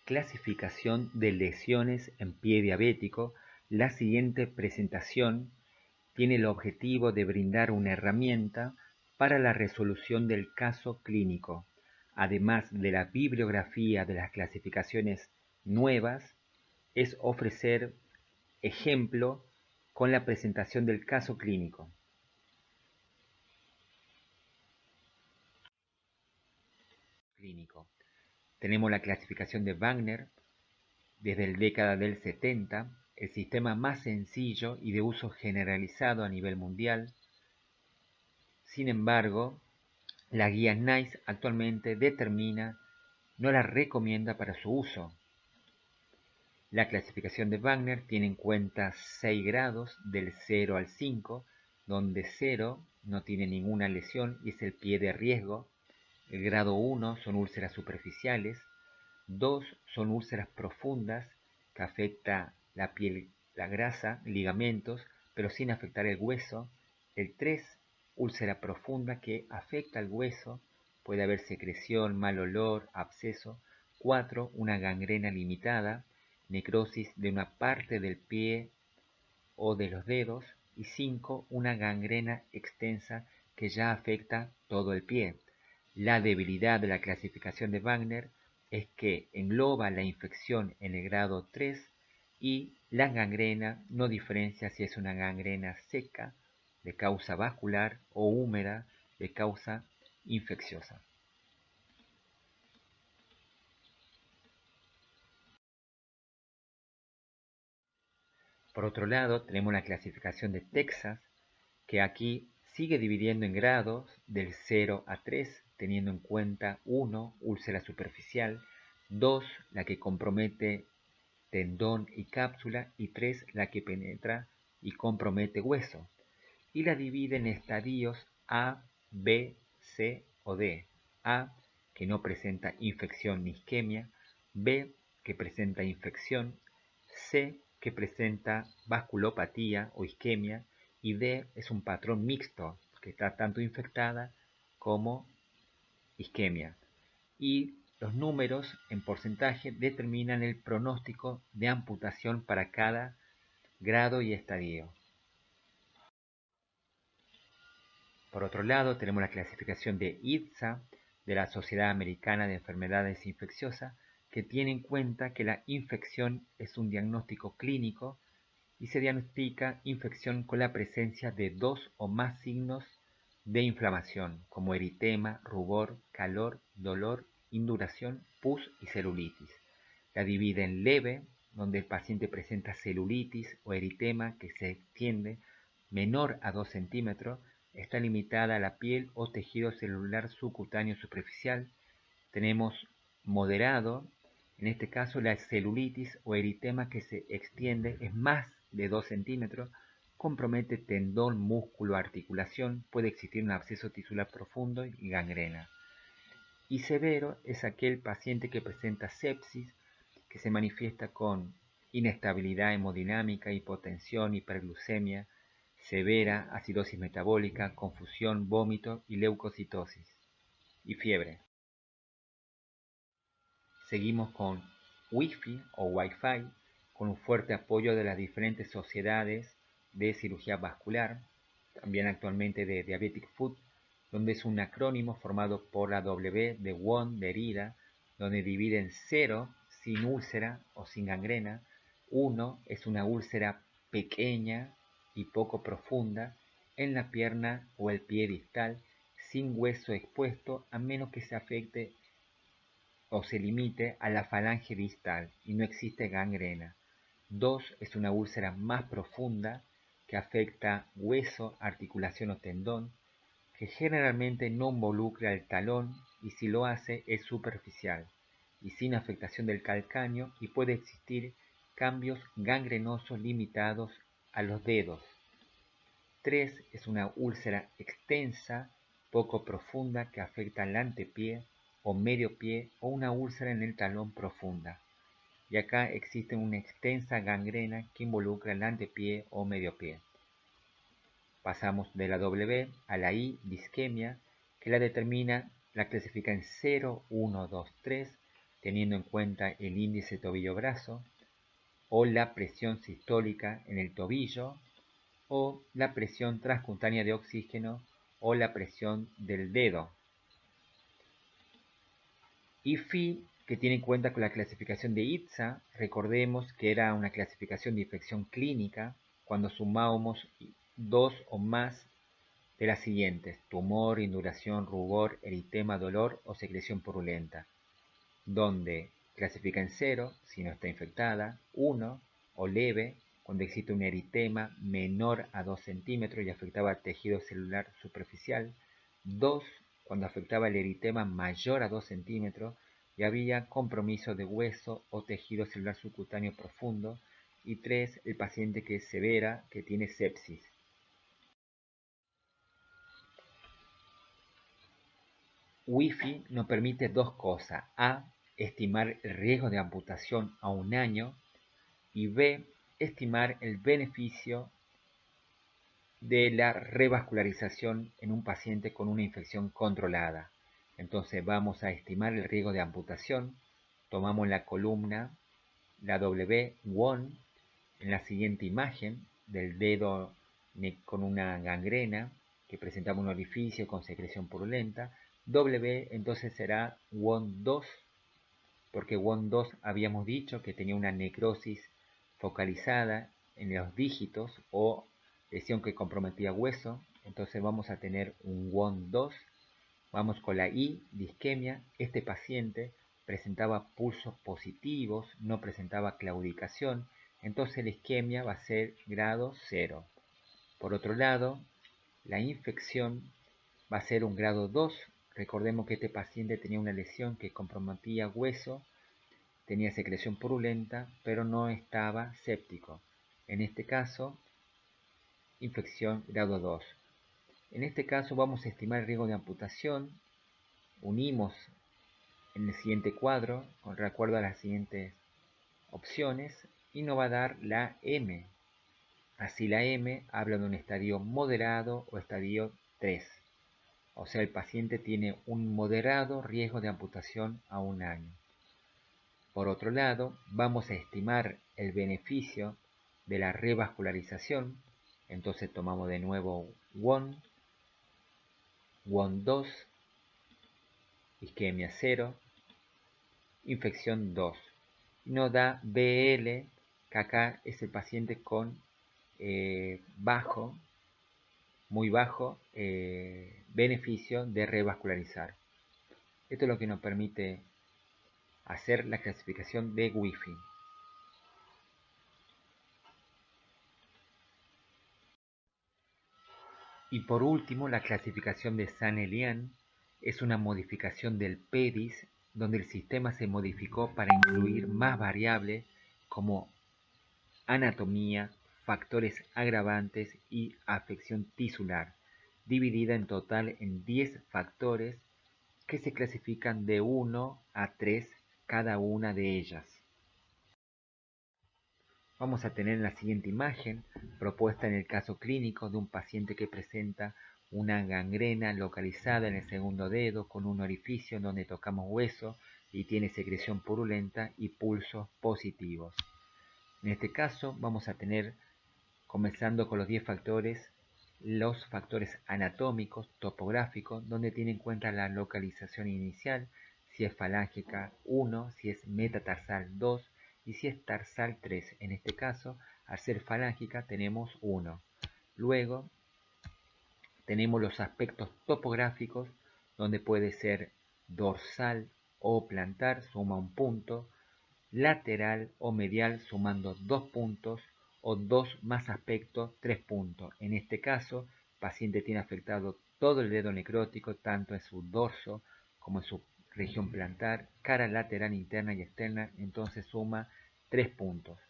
Clasificación de lesiones en pie diabético. La siguiente presentación tiene el objetivo de brindar una herramienta para la resolución del caso clínico, además de la bibliografía de las clasificaciones nuevas, es ofrecer ejemplo con la presentación del caso clínico. Tenemos la clasificación de Wagner desde la década del 70, el sistema más sencillo y de uso generalizado a nivel mundial. Sin embargo, la guía NICE actualmente no la recomienda para su uso. La clasificación de Wagner tiene en cuenta 6 grados del 0 al 5, donde 0 no tiene ninguna lesión y es el pie de riesgo. El grado 1 son úlceras superficiales, 2 son úlceras profundas que afecta la piel, la grasa, ligamentos, pero sin afectar el hueso. El 3, úlcera profunda que afecta al hueso, puede haber secreción, mal olor, absceso. 4, una gangrena limitada, necrosis de una parte del pie o de los dedos. Y 5, una gangrena extensa que ya afecta todo el pie. La debilidad de la clasificación de Wagner es que engloba la infección en el grado 3 y la gangrena no diferencia si es una gangrena seca de causa vascular o húmeda de causa infecciosa. Por otro lado, tenemos la clasificación de Texas, que aquí sigue dividiendo en grados del 0 a 3, teniendo en cuenta 1, úlcera superficial, 2, la que compromete tendón y cápsula, y 3, la que penetra y compromete hueso. Y la divide en estadios A, B, C o D. A, que no presenta infección ni isquemia, B, que presenta infección, C, que presenta vasculopatía o isquemia, y D es un patrón mixto, que está tanto infectada como isquemia. Y los números en porcentaje determinan el pronóstico de amputación para cada grado y estadio. Por otro lado, tenemos la clasificación de IDSA, de la Sociedad Americana de Enfermedades Infecciosas, que tiene en cuenta que la infección es un diagnóstico clínico y se diagnostica infección con la presencia de 2 o más signos de inflamación, como eritema, rubor, calor, dolor, induración, pus y celulitis. La divide en leve, donde el paciente presenta celulitis o eritema que se extiende menor a 2 centímetros, está limitada a la piel o tejido celular subcutáneo superficial. Tenemos moderado, en este caso la celulitis o eritema que se extiende es más de 2 centímetros, compromete tendón, músculo, articulación, puede existir un absceso tisular profundo y gangrena. Y severo es aquel paciente que presenta sepsis, que se manifiesta con inestabilidad hemodinámica, hipotensión, hiperglucemia severa, acidosis metabólica, confusión, vómito y leucocitosis y fiebre. Seguimos con Wi-Fi o Wi-Fi, con un fuerte apoyo de las diferentes sociedades de cirugía vascular, también actualmente de Diabetic Foot, donde es un acrónimo formado por la W de WON, de herida, donde divide en 0, sin úlcera o sin gangrena, 1 es una úlcera pequeña y poco profunda en la pierna o el pie distal, sin hueso expuesto, a menos que se afecte o se limite a la falange distal y no existe gangrena. 2 es una úlcera más profunda que afecta hueso, articulación o tendón, que generalmente no involucra el talón y si lo hace es superficial y sin afectación del calcáneo y puede existir cambios gangrenosos limitados a los dedos. 3 es una úlcera extensa, poco profunda que afecta al antepié o medio pie o una úlcera en el talón profunda. Y acá existe una extensa gangrena que involucra el antepié o medio pie. Pasamos de la W a la I de isquemia, que la clasifica en 0, 1, 2, 3, teniendo en cuenta el índice tobillo-brazo, o la presión sistólica en el tobillo, o la presión transcutánea de oxígeno, o la presión del dedo. IFI, que tiene en cuenta con la clasificación de ITSA, recordemos que era una clasificación de infección clínica cuando sumábamos dos o más de las siguientes: tumor, induración, rubor, eritema, dolor o secreción purulenta, donde clasifica en 0 si no está infectada, 1 o leve cuando existe un eritema menor a 2 centímetros y afectaba al tejido celular superficial, 2 cuando afectaba el eritema mayor a 2 centímetros y había compromiso de hueso o tejido celular subcutáneo profundo, y 3 el paciente que es severa, que tiene sepsis. WIFI nos permite dos cosas: A, estimar el riesgo de amputación a un año, y B, estimar el beneficio de la revascularización en un paciente con una infección controlada. Entonces vamos a estimar el riesgo de amputación, tomamos la columna, la W1, en la siguiente imagen del dedo con una gangrena que presentaba un orificio con secreción purulenta. W entonces será WON2, porque WON2 habíamos dicho que tenía una necrosis focalizada en los dígitos o lesión que comprometía hueso. Entonces vamos a tener un WON2. Vamos con la I de isquemia. Este paciente presentaba pulsos positivos, no presentaba claudicación, entonces la isquemia va a ser grado 0. Por otro lado, la infección va a ser un grado 2. Recordemos que este paciente tenía una lesión que comprometía hueso, tenía secreción purulenta, pero no estaba séptico. En este caso, infección grado 2. En este caso vamos a estimar el riesgo de amputación. Unimos en el siguiente cuadro, con recuerdo a las siguientes opciones, y nos va a dar la M. Así la M habla de un estadio moderado o estadio 3. O sea, el paciente tiene un moderado riesgo de amputación a un año. Por otro lado, vamos a estimar el beneficio de la revascularización. Entonces tomamos de nuevo WON, WON2, isquemia 0, infección 2. Y nos da BL, que acá es el paciente con muy bajo beneficio de revascularizar. Esto es lo que nos permite hacer la clasificación de WIFI. Y por último, la clasificación de San-Elian es una modificación del PEDIS, donde el sistema se modificó para incluir más variables como anatomía, factores agravantes y afección tisular, dividida en total en 10 factores que se clasifican de 1 a 3 cada una de ellas. Vamos a tener la siguiente imagen, propuesta en el caso clínico de un paciente que presenta una gangrena localizada en el segundo dedo con un orificio donde tocamos hueso y tiene secreción purulenta y pulsos positivos. En este caso vamos a tener, comenzando con los 10 factores, los factores anatómicos, topográficos, donde tiene en cuenta la localización inicial, si es falángica 1, si es metatarsal 2 y si es tarsal 3. En este caso, al ser falángica tenemos 1. Luego tenemos los aspectos topográficos, donde puede ser dorsal o plantar, suma un punto, lateral o medial sumando 2 puntos, o 2 más aspectos, 3 puntos. En este caso, el paciente tiene afectado todo el dedo necrótico, tanto en su dorso como en su región plantar, cara lateral interna y externa, entonces suma 3 puntos.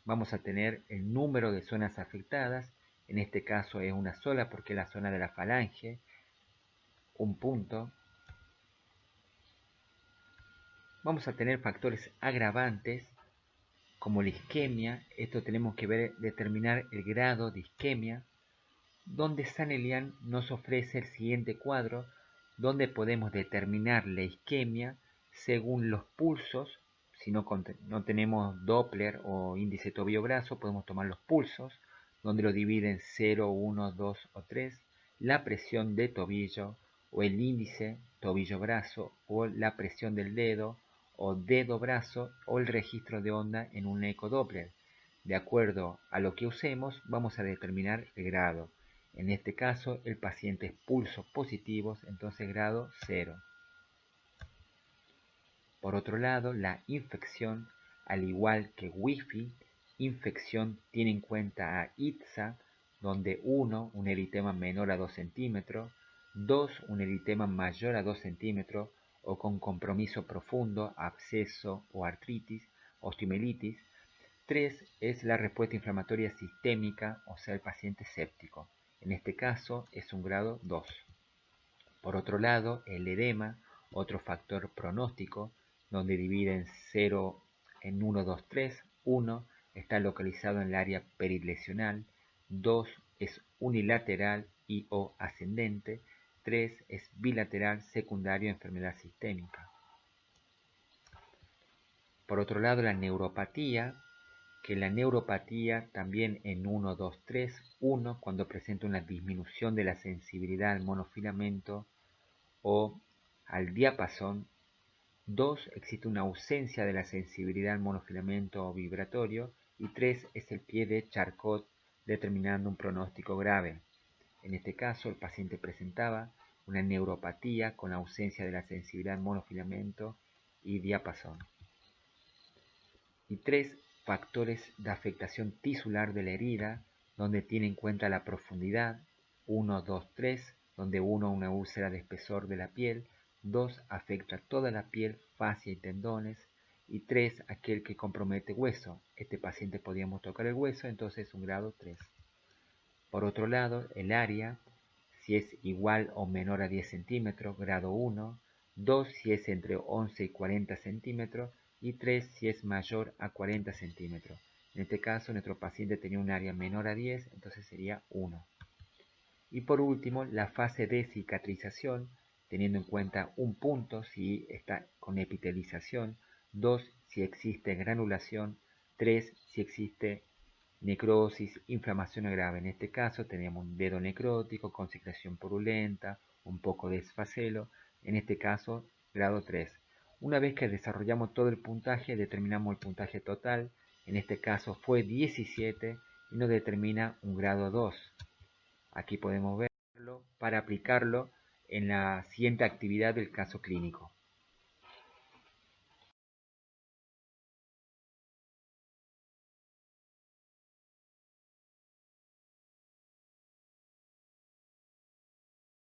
Vamos a tener el número de zonas afectadas, en este caso es una sola porque es la zona de la falange, un punto. Vamos a tener factores agravantes como la isquemia. Esto tenemos que determinar el grado de isquemia, donde San-Elian nos ofrece el siguiente cuadro, donde podemos determinar la isquemia según los pulsos. Si no tenemos Doppler o índice tobillo-brazo, podemos tomar los pulsos, donde lo dividen 0, 1, 2 o 3, la presión de tobillo o el índice tobillo-brazo o la presión del dedo o dedo-brazo o el registro de onda en un ecodoppler. De acuerdo a lo que usemos, vamos a determinar el grado. En este caso, el paciente es pulsos positivos, entonces grado 0. Por otro lado, la infección, al igual que Wi-Fi, infección tiene en cuenta a ITSA, donde 1, un eritema menor a 2 centímetros, 2, un eritema mayor a 2 centímetros o con compromiso profundo, absceso o artritis, osteomielitis. 3 es la respuesta inflamatoria sistémica, o sea, el paciente séptico. En este caso es un grado 2. Por otro lado, el edema, otro factor pronóstico, donde divide en 0 en 1, 2, 3. 1 está localizado en el área perilesional, 2 es unilateral y o ascendente, 3 es bilateral secundario a enfermedad sistémica. Por otro lado, la neuropatía, que la neuropatía también en 1, 2, 3, 1 cuando presenta una disminución de la sensibilidad al monofilamento o al diapasón. 2 existe una ausencia de la sensibilidad al monofilamento o vibratorio. Y 3 es el pie de Charcot, determinando un pronóstico grave. En este caso, el paciente presentaba una neuropatía con ausencia de la sensibilidad al monofilamento y diapasón. Y 3 factores de afectación tisular de la herida, donde tiene en cuenta la profundidad. 1, 2, 3, donde 1 una úlcera de espesor de la piel, 2 afecta toda la piel, fascia y tendones, y 3 aquel que compromete hueso. Este paciente podíamos tocar el hueso, entonces es un grado 3. Por otro lado, el área, si es igual o menor a 10 centímetros, grado 1, 2 si es entre 11 y 40 centímetros, y 3 si es mayor a 40 centímetros. En este caso, nuestro paciente tenía un área menor a 10, entonces sería 1. Y por último, la fase de cicatrización, teniendo en cuenta un punto si está con epitelización, 2 si existe granulación, 3 si existe necrosis, inflamación grave. En este caso teníamos un dedo necrótico con secreción purulenta, un poco de esfacelo, en este caso grado 3. Una vez que desarrollamos todo el puntaje, determinamos el puntaje total, en este caso fue 17 y nos determina un grado 2. Aquí podemos verlo para aplicarlo en la siguiente actividad del caso clínico.